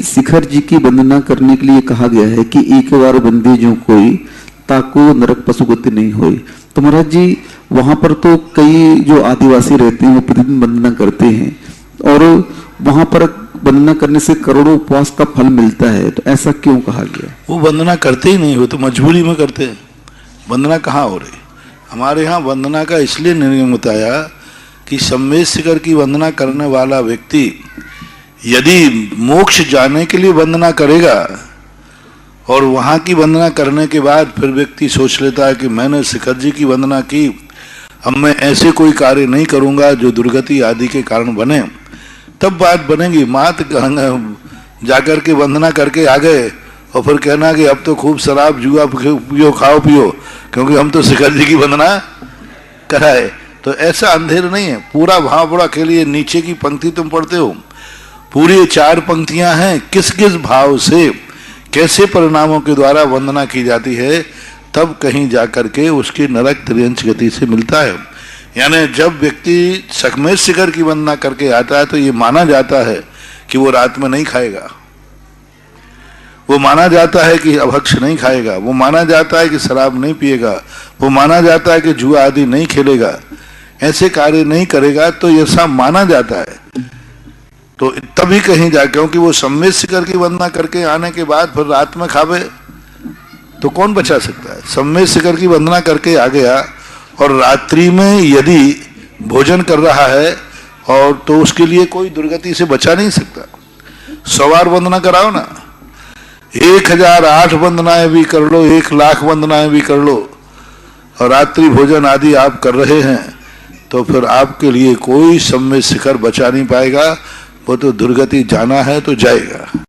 शिखर जी की वंदना करने के लिए कहा गया है कि एक बार बंदे जो कोई ताको नरक पशुगति नहीं होई। तो महाराज जी वहां पर तो कई जो आदिवासी रहते हैं वो प्रतिदिन वंदना करते हैं और वहां पर वंदना करने से करोड़ों उपवास का फल मिलता है, तो ऐसा क्यों कहा गया? वो वंदना करते ही नहीं, हो तो मजबूरी में करते हैं। वंदना कहाँ हो रही? हमारे यहाँ वंदना का इसलिए नियम बताया कि सम्मेद शिखर की वंदना करने वाला व्यक्ति यदि मोक्ष जाने के लिए वंदना करेगा और वहाँ की वंदना करने के बाद फिर व्यक्ति सोच लेता है कि मैंने शिखर जी की वंदना की, अब मैं ऐसे कोई कार्य नहीं करूँगा जो दुर्गति आदि के कारण बने, तब बात बनेगी। मात जाकर के वंदना करके आ गए और फिर कहना कि अब तो खूब शराब जुआ पियो, खाओ पियो, क्योंकि हम तो शिखर जी की वंदना कराए। तो ऐसा अंधेर नहीं है। पूरा भाव के लिए नीचे की पंक्ति तुम पढ़ते हो, पूरी 4 पंक्तियां हैं, किस किस भाव से कैसे परिणामों के द्वारा वंदना की जाती है, तब कहीं जाकर के उसकी नरक त्रियंश गति से मिलता है। यानी जब व्यक्ति सक्मेश शिखर की वंदना करके आता है तो ये माना जाता है कि वो रात में नहीं खाएगा, वो माना जाता है कि अभक्ष नहीं खाएगा, वो माना जाता है कि शराब नहीं पिएगा, वो माना जाता है कि जुआ आदि नहीं खेलेगा, ऐसे कार्य नहीं करेगा, तो ऐसा माना जाता है। तो तभी कहीं जा, क्योंकि वो सम्मेद शिखर की वंदना करके आने के बाद फिर रात में खावे तो कौन बचा सकता है? सम्मेद शिखर की वंदना करके आ गया और रात्रि में यदि भोजन कर रहा है और तो उसके लिए कोई दुर्गति से बचा नहीं सकता। 100 बार वंदना कराओ ना, 1008 वंदनाएं भी कर लो, 1,00,000 वंदनाएं भी कर लो, और रात्रि भोजन आदि आप कर रहे हैं, तो फिर आपके लिए कोई सम्मेद शिखर बचा नहीं पाएगा। वो तो दुर्गति जाना है तो जाएगा।